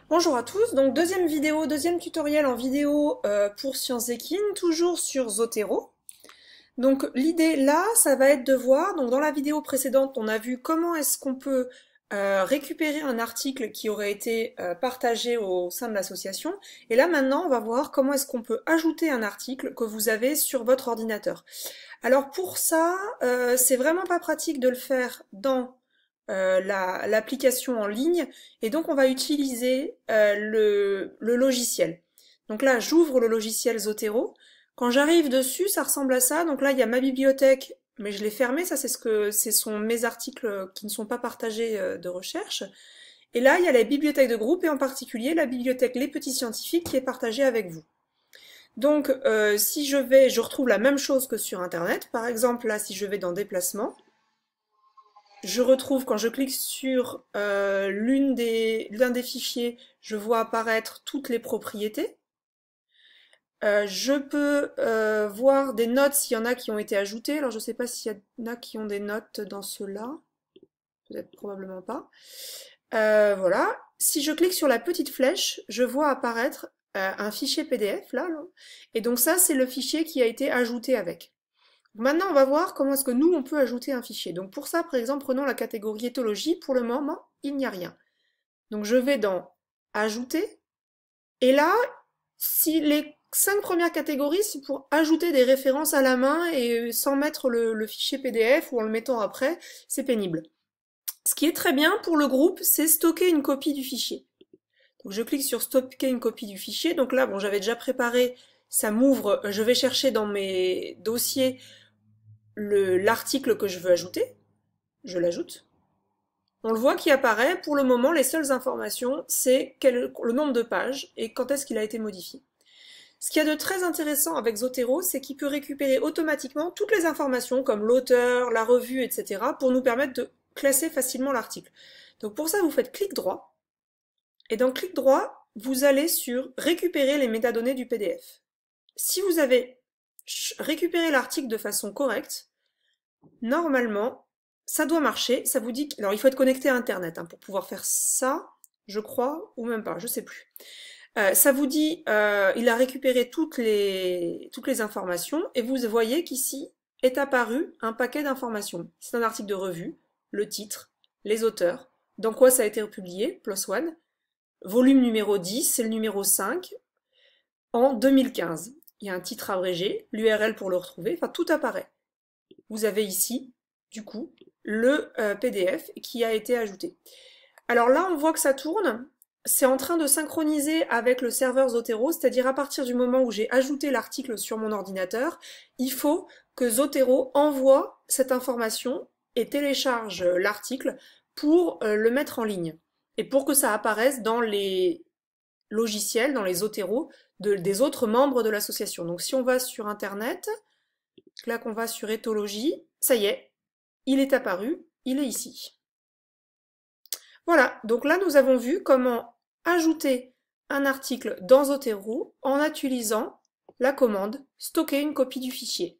Bonjour à tous, donc deuxième vidéo, deuxième tutoriel en vidéo pour Sciences Équines, toujours sur Zotero. Donc l'idée là, ça va être de voir, donc dans la vidéo précédente, on a vu comment est-ce qu'on peut récupérer un article qui aurait été partagé au sein de l'association. Et là maintenant, on va voir comment est-ce qu'on peut ajouter un article que vous avez sur votre ordinateur. Alors pour ça, c'est vraiment pas pratique de le faire dans l'application en ligne et donc on va utiliser le logiciel. Donc là, j'ouvre le logiciel Zotero. Quand j'arrive dessus, ça ressemble à ça. Donc là, il y a ma bibliothèque, mais je l'ai fermée. Ça, ce sont mes articles qui ne sont pas partagés de recherche. Et là, il y a la bibliothèque de groupe et en particulier la bibliothèque Les Petits Scientifiques qui est partagée avec vous. Donc, si je retrouve la même chose que sur Internet. Par exemple, là, si je vais dans Déplacements, je retrouve, quand je clique sur l'un des fichiers, je vois apparaître toutes les propriétés. Je peux voir des notes s'il y en a qui ont été ajoutées. Alors je ne sais pas s'il y en a qui ont des notes dans ceux-là. Peut-être probablement pas. Voilà. Si je clique sur la petite flèche, je vois apparaître un fichier PDF là. Et donc ça, c'est le fichier qui a été ajouté avec. Maintenant, on va voir comment est-ce que nous, on peut ajouter un fichier. Donc pour ça, par exemple, prenons la catégorie éthologie. Pour le moment, il n'y a rien. Donc je vais dans Ajouter. Et là, si les 5 premières catégories, c'est pour ajouter des références à la main et sans mettre le fichier PDF ou en le mettant après, c'est pénible. Ce qui est très bien pour le groupe, c'est stocker une copie du fichier. Donc je clique sur stocker une copie du fichier. Donc là, bon, j'avais déjà préparé, ça m'ouvre, je vais chercher dans mes dossiers l'article que je veux ajouter, je l'ajoute. On le voit qui apparaît. Pour le moment, les seules informations, c'est le nombre de pages et quand est-ce qu'il a été modifié. Ce qu'il y a de très intéressant avec Zotero, c'est qu'il peut récupérer automatiquement toutes les informations comme l'auteur, la revue, etc. pour nous permettre de classer facilement l'article. Donc pour ça, vous faites clic droit et dans clic droit, vous allez sur récupérer les métadonnées du PDF. Si vous avez récupéré l'article de façon correcte, normalement, ça doit marcher. Ça vous dit alors il faut être connecté à Internet pour pouvoir faire ça, je crois, ou même pas, je sais plus. Ça vous dit, il a récupéré toutes les informations et vous voyez qu'ici est apparu un paquet d'informations. C'est un article de revue, le titre, les auteurs, dans quoi ça a été publié, PLOS ONE, volume numéro 10, c'est le numéro 5, en 2015. Il y a un titre abrégé, l'URL pour le retrouver, enfin tout apparaît. Vous avez ici, du coup, le PDF qui a été ajouté. Alors là, on voit que ça tourne. C'est en train de synchroniser avec le serveur Zotero, c'est-à-dire à partir du moment où j'ai ajouté l'article sur mon ordinateur, il faut que Zotero envoie cette information et télécharge l'article pour le mettre en ligne. Et pour que ça apparaisse dans les logiciels, dans les Zotero des autres membres de l'association. Donc si on va sur Internet, là qu'on va sur éthologie, ça y est, il est apparu, il est ici. Voilà, donc là nous avons vu comment ajouter un article dans Zotero en utilisant la commande stocker une copie du fichier.